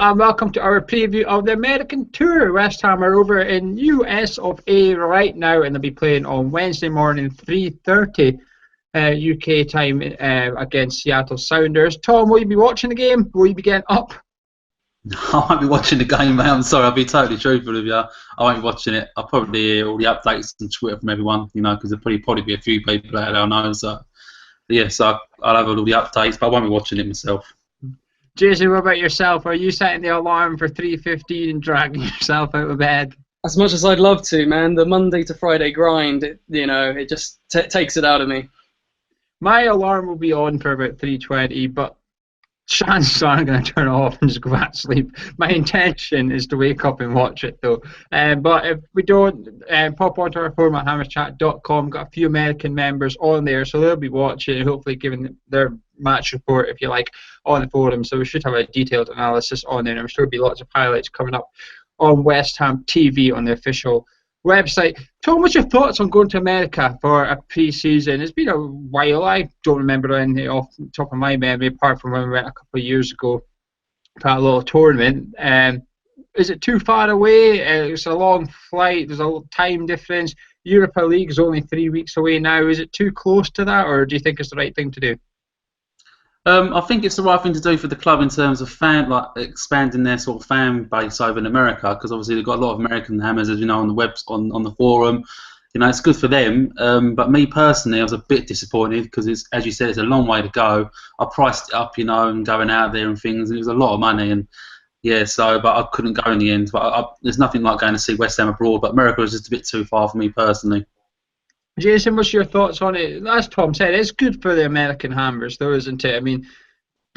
and welcome to our preview of the American Tour. West Ham are over in US of A right now, and they'll be playing on Wednesday morning, 3:30 UK time against Seattle Sounders. Tom, will you be watching the game? Will you be getting up? I won't be watching the game, mate. I'm sorry. I'll be totally truthful with you. I won't be watching it. I'll probably hear all the updates on Twitter from everyone, because there'll probably be a few people out there I know. So, I'll have all the updates, but I won't be watching it myself. Jason, what about yourself? Are you setting the alarm for 3:15 and dragging yourself out of bed? As much as I'd love to, man, the Monday to Friday grind, it just takes it out of me. My alarm will be on for about 3:20, but chances are I'm going to turn it off and just go back to sleep. My intention is to wake up and watch it, though. But if we don't, pop onto our forum at hammerchat.com. Got a few American members on there, so they'll be watching and hopefully giving their match report, if you like, on the forum. So we should have a detailed analysis on there, and I'm sure there'll be lots of highlights coming up on West Ham TV on the official website. Tom, what's your thoughts on going to America for a pre-season? It's been a while. I don't remember anything off the top of my memory, apart from when we went a couple of years ago for a little tournament. Is it too far away? It's a long flight. There's a time difference. Europa League is only 3 weeks away now. Is it too close to that, or do you think it's the right thing to do? I think it's the right thing to do for the club in terms of expanding their sort of fan base over in America, because obviously they've got a lot of American Hammers, as you know, on the on the forum. It's good for them. But me personally, I was a bit disappointed because it's, as you said, it's a long way to go. I priced it up, and going out there and things, and it was a lot of money. And but I couldn't go in the end. But there's nothing like going to see West Ham abroad. But America is just a bit too far for me personally. Jason, what's your thoughts on it? As Tom said, it's good for the American Hammers, though, isn't it? I mean,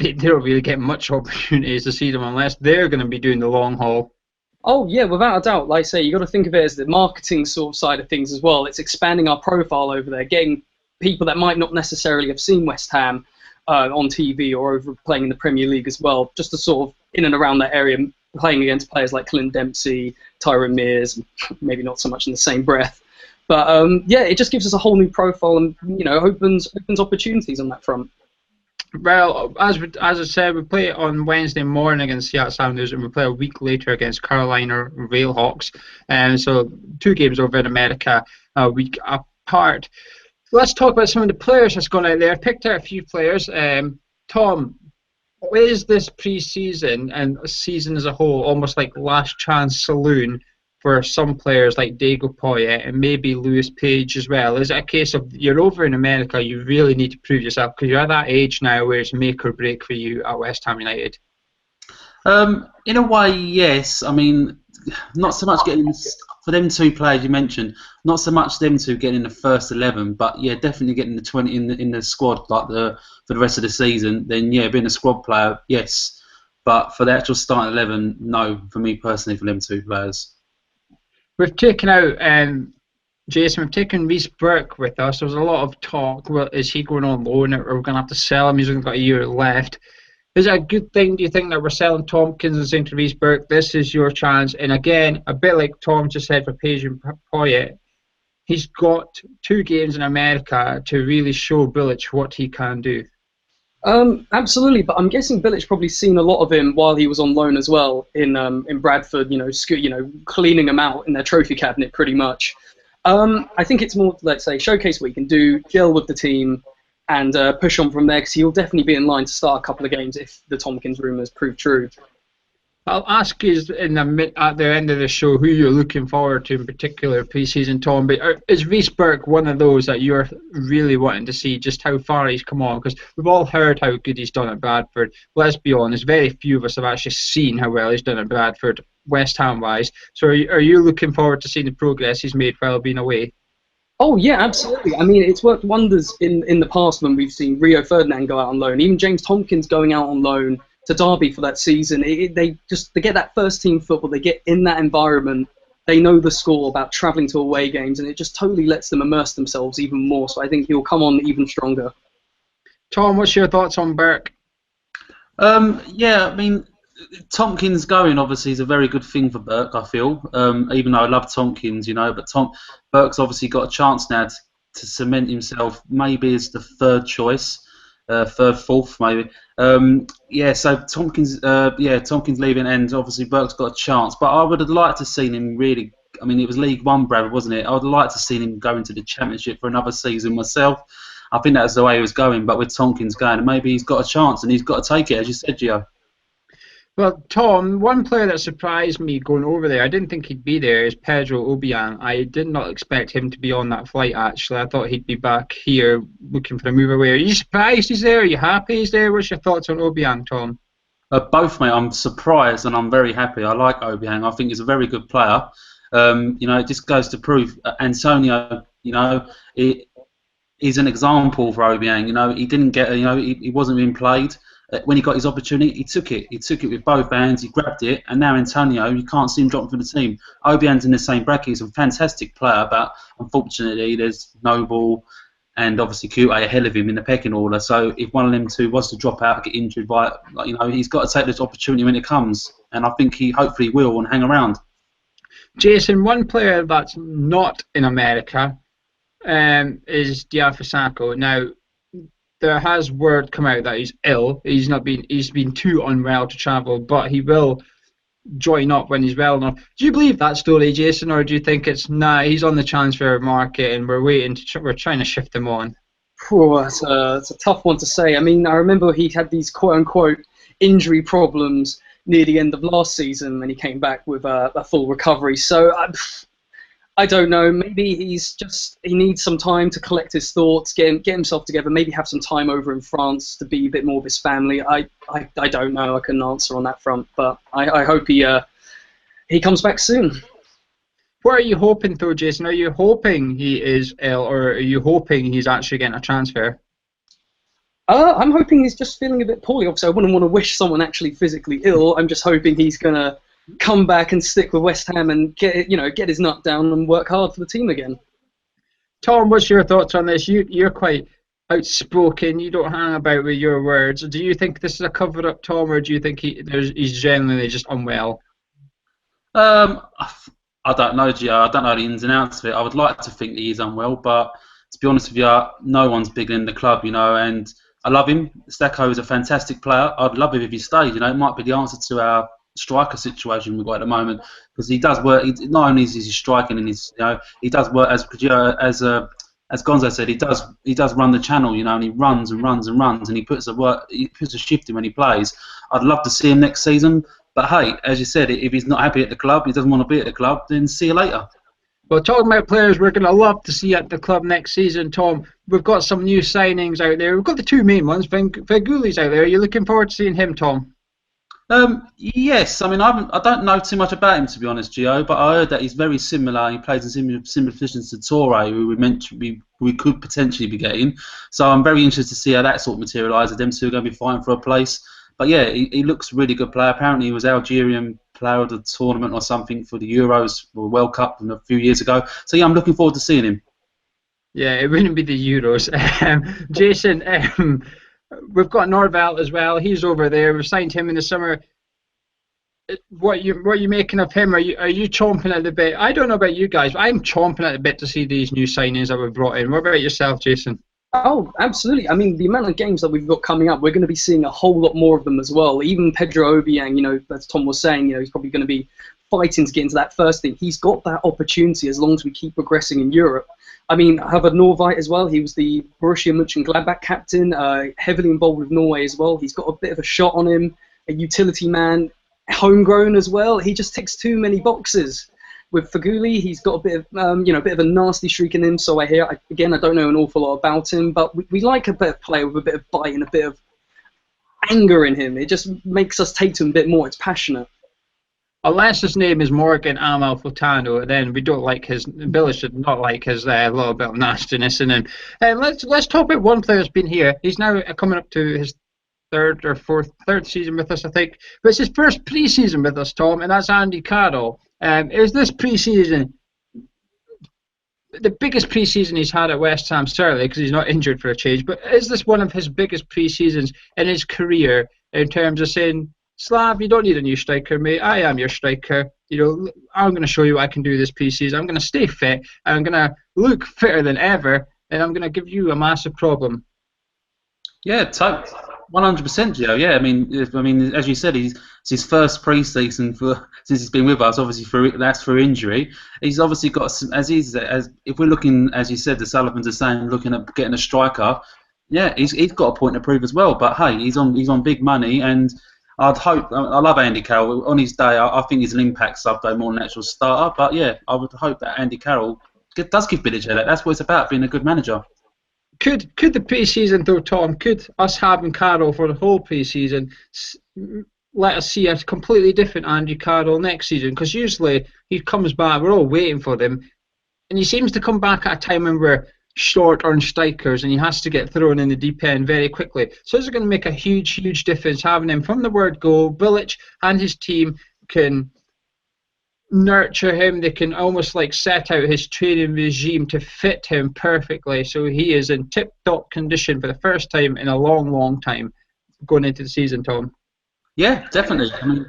they don't really get much opportunities to see them unless they're going to be doing the long haul. Oh, yeah, without a doubt. Like I say, you've got to think of it as the marketing sort of side of things as well. It's expanding our profile over there, getting people that might not necessarily have seen West Ham on TV or over playing in the Premier League as well, just to sort of in and around that area, playing against players like Clint Dempsey, Tyrone Mears, maybe not so much in the same breath. But it just gives us a whole new profile and opens opportunities on that front. Well, as I said, we play on Wednesday morning against Seattle Sounders, and we play a week later against Carolina Railhawks. And so 2 games over in America, a week apart. Let's talk about some of the players that's gone out there. I've picked out a few players. Tom, is this pre-season and season as a whole almost like last chance saloon for some players like Diego Poyet and maybe Lewis Page as well? Is it a case of you're over in America, you really need to prove yourself because you're at that age now where it's make or break for you at West Ham United? In a way, yes. I mean, not so much getting for them 2 players you mentioned. Not so much them 2 getting in the first 11, but yeah, definitely getting the 20 in the squad like for the rest of the season. Then being a squad player, yes. But for the actual starting 11, no. For me personally, for them 2 players. We've taken out, Jason, we've taken Reece Burke with us. There was a lot of talk. Well, is he going on loan or are we going to have to sell him? He's only got a year left. Is it a good thing, do you think, that we're selling Tompkins and saying to Reece Burke, this is your chance? And again, a bit like Tom just said for Page and Poyet, he's got 2 games in America to really show Bilic what he can do. Absolutely, but I'm guessing Bilic's probably seen a lot of him while he was on loan as well in Bradford. Cleaning him out in their trophy cabinet pretty much. I think it's more, let's say, showcase what he can do, gel with the team, and push on from there because he'll definitely be in line to start a couple of games if the Tompkins rumours prove true. I'll ask you at the end of the show who you're looking forward to in particular pre-season, Tom. But is Reece Burke one of those that you're really wanting to see just how far he's come on? Because we've all heard how good he's done at Bradford. Let's be honest, very few of us have actually seen how well he's done at Bradford, West Ham-wise. So are you looking forward to seeing the progress he's made while being away? Oh, yeah, absolutely. I mean, it's worked wonders in the past when we've seen Rio Ferdinand go out on loan, even James Tompkins going out on loan to Derby for that season. They get that first team football, they get in that environment, they know the score about travelling to away games, and it just totally lets them immerse themselves even more. So I think he'll come on even stronger. Tom, what's your thoughts on Burke? I mean, Tompkins going obviously is a very good thing for Burke, I feel. Even though I love Tompkins, but Burke's obviously got a chance now to cement himself maybe as the 3rd choice. third, fourth, maybe. Yeah, so Tompkins, Tompkins leaving, and obviously Burke's got a chance. But I would have liked to seen him really. I mean, it was League One, Brad, wasn't it? I would have liked to seen him go into the Championship for another season myself. I think that's the way he was going. But with Tompkins going, maybe he's got a chance, and he's got to take it, as you said, Gio. Well, Tom, one player that surprised me going over there, I didn't think he'd be there, is Pedro Obiang. I did not expect him to be on that flight, actually. I thought he'd be back here looking for a move away. Are you surprised he's there? Are you happy he's there? What's your thoughts on Obiang, Tom? Both, mate. I'm surprised and I'm very happy. I like Obiang. I think he's a very good player. It just goes to prove Antonio, he's an example for Obiang. He didn't get, he wasn't being played. When he got his opportunity, he took it. He took it with both hands. He grabbed it, and now Antonio, you can't see him dropping from the team. Obiang's in the same bracket. He's a fantastic player, but unfortunately, there's Noble and obviously QA ahead of him in the pecking order. So if one of them two was to drop out, get injured, he's got to take this opportunity when it comes, and I think he hopefully will and hang around. Jason, one player that's not in America is Diouf. Now, there has word come out that he's ill. He's been too unwell to travel, but he will join up when he's well enough. Do you believe that story, Jason, or do you think it's he's on the transfer market and we're trying to shift him on? It's a tough one to say. I mean, I remember he had these quote-unquote injury problems near the end of last season when he came back with a full recovery. So I don't know. Maybe he needs some time to collect his thoughts, get himself together. Maybe have some time over in France to be a bit more with his family. I don't know. I couldn't answer on that front, but I hope he comes back soon. What are you hoping, though, Jason? Are you hoping he is ill, or are you hoping he's actually getting a transfer? I'm hoping he's just feeling a bit poorly. Obviously, I wouldn't want to wish someone actually physically ill. I'm just hoping he's gonna come back and stick with West Ham and get his nut down and work hard for the team again. Tom, what's your thoughts on this? You're quite outspoken. You don't hang about with your words. Do you think this is a cover-up, Tom, or do you think he's genuinely just unwell? I don't know, Gio. I don't know the ins and outs of it. I would like to think that he's unwell, but to be honest with you, no one's bigger than the club, and I love him. Stacco is a fantastic player. I'd love it if he stayed. It might be the answer to our striker situation we've got at the moment, because he does work. Not only is he striking, and he does work as Gonzo said. He does run the channel, and he runs and runs and runs, and he puts a shift in when he plays. I'd love to see him next season, but hey, as you said, if he's not happy at the club, he doesn't want to be at the club, then see you later. Well, talking about players we're going to love to see at the club next season, Tom, we've got some new signings out there. We've got the two main ones. Feghoulli's out there. Are you looking forward to seeing him, Tom? Yes. I mean, I don't know too much about him, to be honest, Gio, but I heard that he's very similar. He plays in similar positions to Toure, who we could potentially be getting. So I'm very interested to see how that sort of materialises. Them two are going to be fighting for a place. But yeah, he looks a really good player. Apparently, he was Algerian player of the tournament or something for the Euros or World Cup a few years ago. So yeah, I'm looking forward to seeing him. Yeah, it wouldn't be the Euros. Jason, we've got Norval as well. He's over there. We've signed him in the summer. What are you making of him? Are you chomping at the bit? I don't know about you guys, but I'm chomping at the bit to see these new signings that we've brought in. What about yourself, Jason? Oh, absolutely. I mean, the amount of games that we've got coming up, we're going to be seeing a whole lot more of them as well. Even Pedro Obiang, as Tom was saying, he's probably going to be fighting to get into that first thing. He's got that opportunity as long as we keep progressing in Europe. I mean, Havard Norvite as well. He was the Borussia Mönchengladbach captain, heavily involved with Norway as well. He's got a bit of a shot on him, a utility man, homegrown as well. He just ticks too many boxes. With Feghouli, he's got a bit of, a bit of a nasty streak in him. So I don't know an awful lot about him, but we like a bit of player with a bit of bite and a bit of anger in him. It just makes us take to him a bit more. It's passionate. Unless his name is Morgan Amalfitano, then we don't like his. Billy should not like his little bit of nastiness in him. Let's talk about one player that's been here. He's now coming up to his third season with us, I think. But it's his first pre-season with us, Tom, and that's Andy Carroll. Is this pre-season the biggest pre-season he's had at West Ham, certainly, because he's not injured for a change, but is this one of his biggest pre-seasons in his career in terms of saying, Slav, you don't need a new striker, mate. I am your striker. I'm going to show you what I can do this pre-season. I'm going to stay fit, and I'm going to look fitter than ever, and I'm going to give you a massive problem. Yeah, 100%, Joe. Yeah, I mean, as you said, it's his first pre-season since he's been with us. Obviously, that's for injury. He's obviously got as if we're looking, as you said, the Sullivans are saying, looking at getting a striker. Yeah, he's got a point to prove as well. But hey, he's on big money, and I love Andy Carroll. On his day, I think he's an impact sub, though, more than an actual starter. But yeah, I would hope that Andy Carroll does give Village a headache. That's what it's about, being a good manager. Could the pre-season though, Tom? Could us having Carroll for the whole pre-season let us see a completely different Andy Carroll next season? Because usually he comes back, we're all waiting for him, and he seems to come back at a time when we're short on strikers, and he has to get thrown in the deep end very quickly. So it's going to make a huge difference having him from the word go. Bilic and his team can nurture him. They can almost like set out his training regime to fit him perfectly, so he is in tip-top condition for the first time in a long time going into the season, Tom. Yeah, definitely. I mean,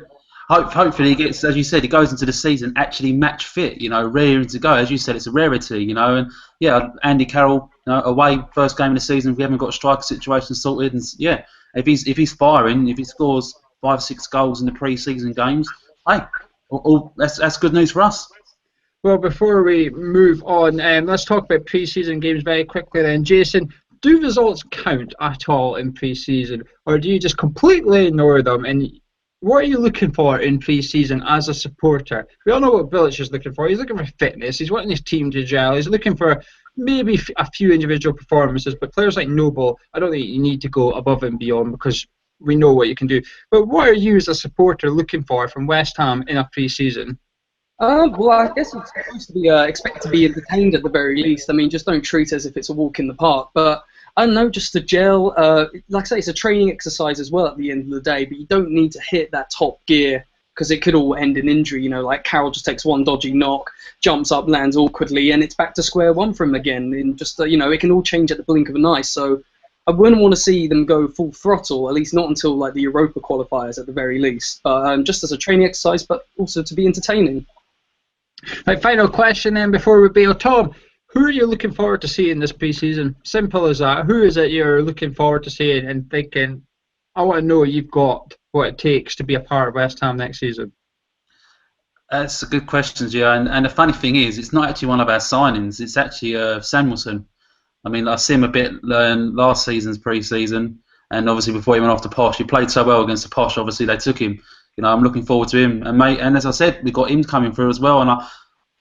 hopefully he gets, as you said, he goes into the season actually match fit, raring to go. As you said, it's a rarity, and yeah, Andy Carroll, away first game of the season, if we haven't got a striker situation sorted, and yeah, if he's firing, if he scores 5-6 goals in the pre-season games, hey, that's good news for us. Well, before we move on, let's talk about pre-season games very quickly then. Jason, do results count at all in pre-season, or do you just completely ignore them? And what are you looking for in pre-season as a supporter? We all know what Bilic is looking for. He's looking for fitness. He's wanting his team to gel. He's looking for maybe a few individual performances, but players like Noble, I don't think you need to go above and beyond because we know what you can do. But what are you as a supporter looking for from West Ham in a pre-season? Well, I guess it's supposed to be expected to be entertained at the very least. I mean, just don't treat it as if it's a walk in the park. But I don't know, just to gel. Like I say, it's a training exercise as well at the end of the day. But you don't need to hit that top gear because it could all end in injury. Like Carroll just takes one dodgy knock, jumps up, lands awkwardly, and it's back to square one for him again. And just it can all change at the blink of an eye. So I wouldn't want to see them go full throttle, at least not until like the Europa qualifiers at the very least. But just as a training exercise, but also to be entertaining. Right, final question then before we bail. Tom, who are you looking forward to seeing this pre-season? Simple as that. Who is it you're looking forward to seeing and thinking, I want to know you've got what it takes to be a part of West Ham next season? That's a good question, Gio. And the funny thing is, it's not actually one of our signings. It's actually Samuelson. I mean, I see him a bit last season's pre-season, and obviously before he went off to Posh, he played so well against the Posh. Obviously, they took him. I'm looking forward to him. And as I said, we got him coming through as well. And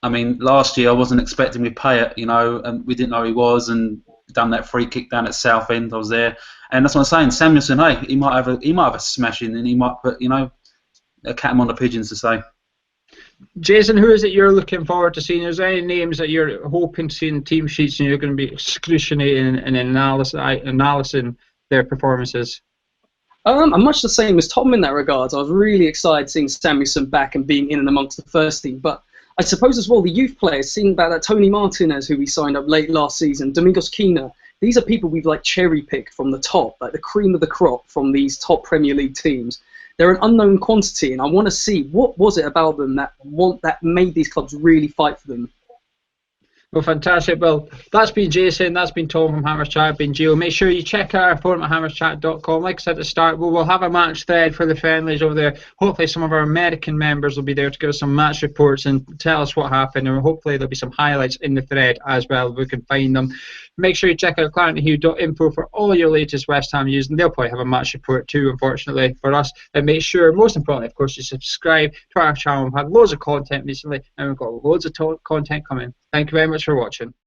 I mean, last year I wasn't expecting we'd pay it, and we didn't know he was, and done that free kick down at Southend. I was there, and that's what I'm saying. Samuelson, hey, he might have a smashing, and he might put, a cat on the pigeons to say. Jason, who is it you're looking forward to seeing? Is there any names that you're hoping to see in the team sheets and you're going to be excruciating and analysing their performances? I'm much the same as Tom in that regard. I was really excited seeing Samuelson back and being in and amongst the first team. But I suppose as well, the youth players, seeing about that Tony Martinez, who we signed up late last season, Domingos Quina, these are people we've cherry-picked from the top, like the cream of the crop from these top Premier League teams. They're an unknown quantity, and I want to see what was it about them that made these clubs really fight for them. Well, fantastic. Well, that's been Jason, that's been Tom from Hammers Chat, been Gio. Make sure you check out our forum at hammerschat.com. Like I said at the start, we'll have a match thread for the friendlies over there. Hopefully some of our American members will be there to give us some match reports and tell us what happened, and hopefully there'll be some highlights in the thread as well if we can find them. Make sure you check out clarendonhue.info for all your latest West Ham news, and they'll probably have a match report too, unfortunately, for us. And make sure, most importantly, of course, you subscribe to our channel. We've had loads of content recently, and we've got loads of content coming. Thank you very much for watching.